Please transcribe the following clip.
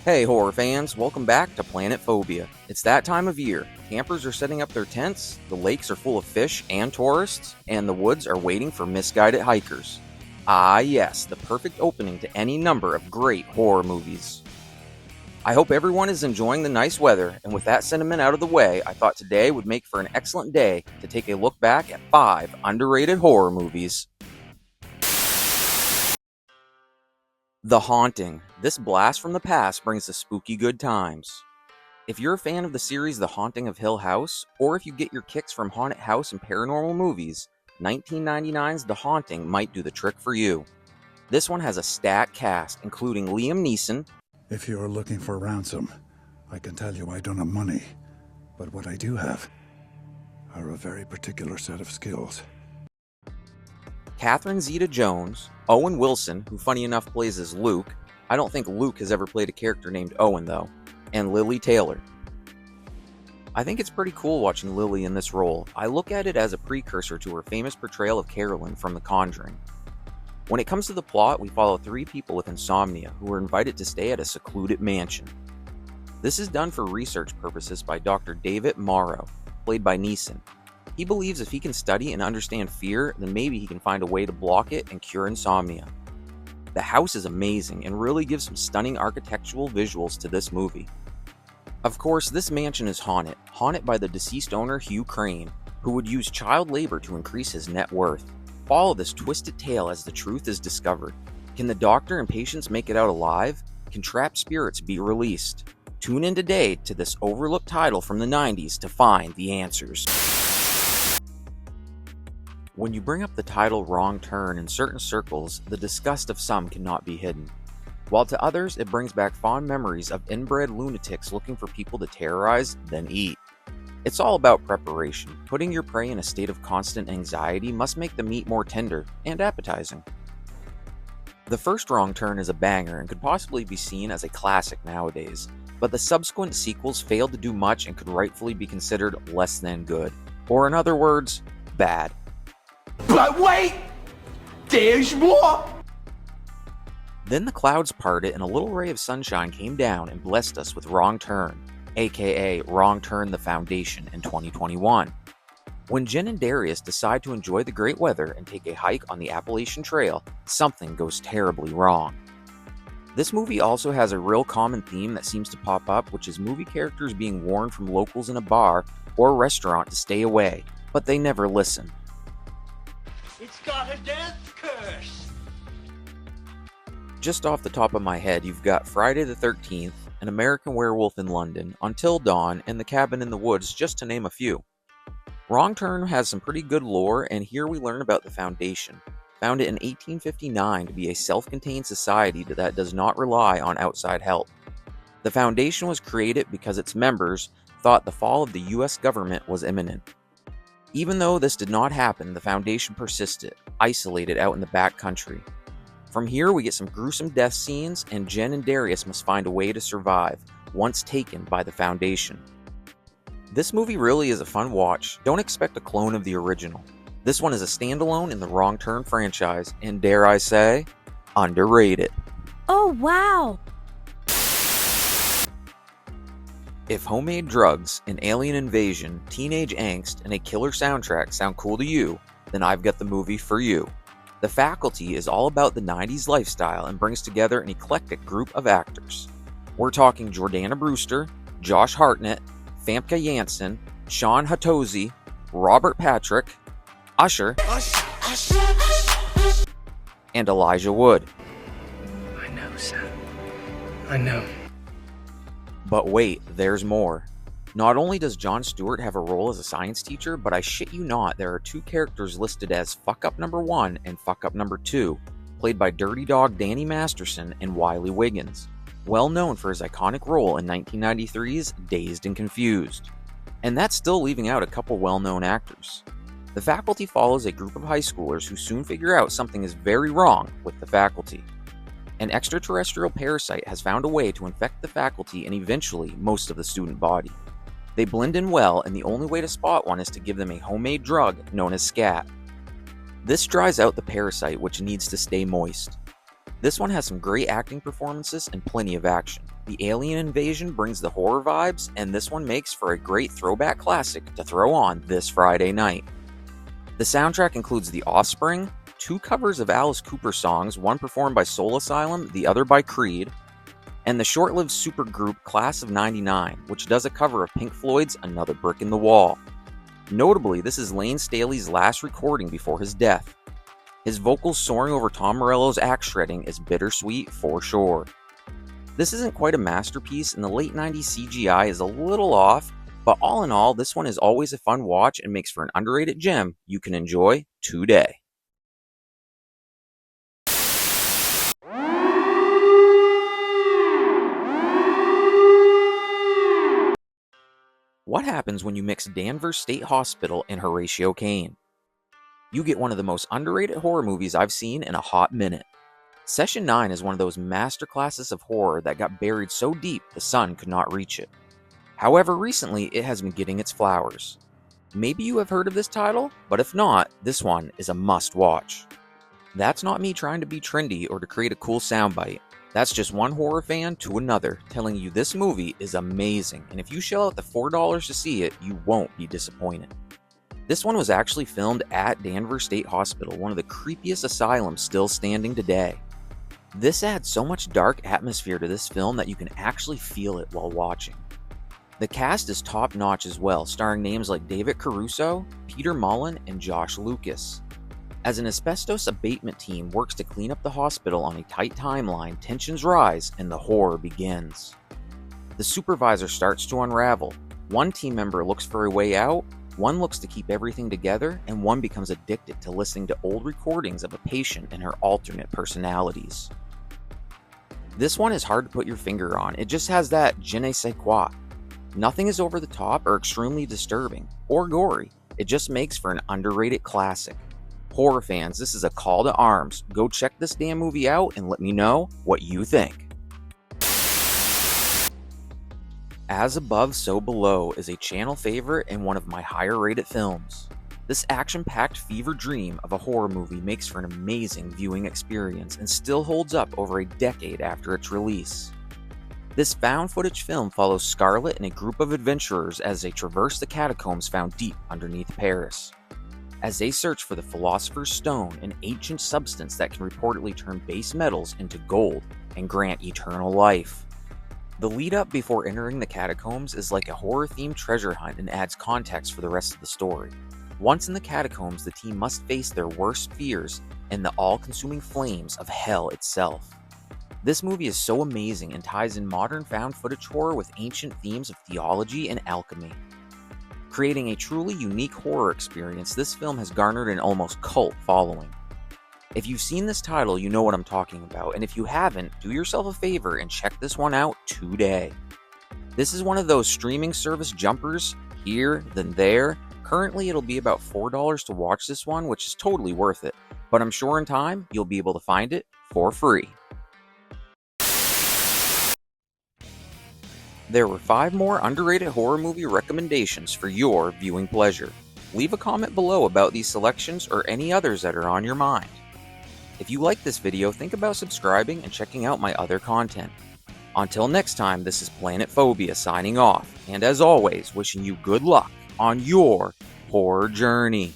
Hey horror fans, welcome back to Planet Phobia. It's that time of year. Campers are setting up their tents, the lakes are full of fish and tourists, and the woods are waiting for misguided hikers. Ah yes, the perfect opening to any number of great horror movies. I hope everyone is enjoying the nice weather, and with that sentiment out of the way, I thought today would make for an excellent day to take a look back at 5 underrated horror movies. The Haunting. This blast from the past brings the spooky good times. If you're a fan of the series The Haunting of Hill House, or if you get your kicks from haunted house and paranormal movies, 1999's The Haunting might do the trick for you. This one has a stacked cast, including Liam Neeson. If you're looking for ransom, I can tell you I don't have money, but what I do have are a very particular set of skills. Catherine Zeta-Jones, Owen Wilson, who funny enough plays as Luke. I don't think Luke has ever played a character named Owen though. And Lily Taylor. I think it's pretty cool watching Lily in this role. I look at it as a precursor to her famous portrayal of Carolyn from The Conjuring. When it comes to the plot, we follow 3 people with insomnia who are invited to stay at a secluded mansion. This is done for research purposes by Dr. David Morrow, played by Neeson. He believes if he can study and understand fear, then maybe he can find a way to block it and cure insomnia. The house is amazing and really gives some stunning architectural visuals to this movie. Of course, this mansion is haunted by the deceased owner Hugh Crane, who would use child labor to increase his net worth. Follow this twisted tale as the truth is discovered. Can the doctor and patients make it out alive? Can trapped spirits be released? Tune in today to this overlooked title from the 90s to find the answers. When you bring up the title Wrong Turn in certain circles, the disgust of some cannot be hidden. While to others, it brings back fond memories of inbred lunatics looking for people to terrorize, then eat. It's all about preparation. Putting your prey in a state of constant anxiety must make the meat more tender and appetizing. The first Wrong Turn is a banger and could possibly be seen as a classic nowadays, but the subsequent sequels failed to do much and could rightfully be considered less than good, or in other words, bad. But wait! There's more! Then the clouds parted and a little ray of sunshine came down and blessed us with Wrong Turn, aka Wrong Turn the Foundation in 2021. When Jen and Darius decide to enjoy the great weather and take a hike on the Appalachian Trail, something goes terribly wrong. This movie also has a real common theme that seems to pop up, which is movie characters being warned from locals in a bar or restaurant to stay away, but they never listen. It's got a death curse! Just off the top of my head, you've got Friday the 13th, An American Werewolf in London, Until Dawn, and The Cabin in the Woods, just to name a few. Wrong Turn has some pretty good lore, and here we learn about the Foundation, founded in 1859 to be a self-contained society that does not rely on outside help. The Foundation was created because its members thought the fall of the US government was imminent. Even though this did not happen, the Foundation persisted, isolated out in the back country. From here we get some gruesome death scenes, and Jen and Darius must find a way to survive, once taken by the Foundation. This movie really is a fun watch. Don't expect a clone of the original. This one is a standalone in the Wrong Turn franchise, and dare I say, underrated. Oh wow! If homemade drugs, an alien invasion, teenage angst, and a killer soundtrack sound cool to you, then I've got the movie for you. The Faculty is all about the 90s lifestyle and brings together an eclectic group of actors. We're talking Jordana Brewster, Josh Hartnett, Famke Janssen, Sean Hatosy, Robert Patrick, Usher, and Elijah Wood. I know, Sam. I know. But wait, there's more. Not only does Jon Stewart have a role as a science teacher, but I shit you not, there are 2 characters listed as Fuck Up Number 1 and Fuck Up Number 2, played by Dirty Dog Danny Masterson and Wiley Wiggins, well known for his iconic role in 1993's Dazed and Confused. And that's still leaving out a couple well-known actors. The Faculty follows a group of high schoolers who soon figure out something is very wrong with the Faculty. An extraterrestrial parasite has found a way to infect the Faculty and eventually most of the student body. They blend in well, and the only way to spot one is to give them a homemade drug known as scat. This dries out the parasite, which needs to stay moist. This one has some great acting performances and plenty of action. The alien invasion brings the horror vibes, and this one makes for a great throwback classic to throw on this Friday night. The soundtrack includes The Offspring, 2 covers of Alice Cooper songs, one performed by Soul Asylum, the other by Creed, and the short-lived supergroup Class of '99, which does a cover of Pink Floyd's Another Brick in the Wall. Notably, this is Lane Staley's last recording before his death. His vocals soaring over Tom Morello's axe shredding is bittersweet for sure. This isn't quite a masterpiece, and the late 90s CGI is a little off, but all in all, this one is always a fun watch and makes for an underrated gem you can enjoy today. What happens when you mix Danvers State Hospital and Horatio Caine? You get one of the most underrated horror movies I've seen in a hot minute. Session 9 is one of those masterclasses of horror that got buried so deep the sun could not reach it. However, recently it has been getting its flowers. Maybe you have heard of this title, but if not, this one is a must watch. That's not me trying to be trendy or to create a cool soundbite. That's just one horror fan to another telling you this movie is amazing, and if you shell out the $4 to see it, you won't be disappointed. This one was actually filmed at Danvers State Hospital, one of the creepiest asylums still standing today. This adds so much dark atmosphere to this film that you can actually feel it while watching. The cast is top notch as well, starring names like David Caruso, Peter Mullen, and Josh Lucas. As an asbestos abatement team works to clean up the hospital on a tight timeline, tensions rise and the horror begins. The supervisor starts to unravel. One team member looks for a way out, one looks to keep everything together, and one becomes addicted to listening to old recordings of a patient and her alternate personalities. This one is hard to put your finger on, it just has that je ne sais quoi. Nothing is over the top or extremely disturbing, or gory, it just makes for an underrated classic. Horror fans, this is a call to arms. Go check this damn movie out and let me know what you think. As Above, So Below is a channel favorite and one of my higher rated films. This action-packed fever dream of a horror movie makes for an amazing viewing experience and still holds up over a decade after its release. This found footage film follows Scarlett and a group of adventurers as they traverse the catacombs found deep underneath Paris. As they search for the Philosopher's Stone, an ancient substance that can reportedly turn base metals into gold and grant eternal life. The lead up before entering the catacombs is like a horror-themed treasure hunt and adds context for the rest of the story. Once in the catacombs, the team must face their worst fears and the all-consuming flames of hell itself. This movie is so amazing and ties in modern found footage horror with ancient themes of theology and alchemy. Creating a truly unique horror experience, this film has garnered an almost cult following. If you've seen this title, you know what I'm talking about, and if you haven't, do yourself a favor and check this one out today. This is one of those streaming service jumpers, here, then there. Currently, it'll be about $4 to watch this one, which is totally worth it, but I'm sure in time, you'll be able to find it for free. There were 5 more underrated horror movie recommendations for your viewing pleasure. Leave a comment below about these selections or any others that are on your mind. If you like this video, think about subscribing and checking out my other content. Until next time, this is Planet Phobia signing off, and as always, wishing you good luck on your horror journey.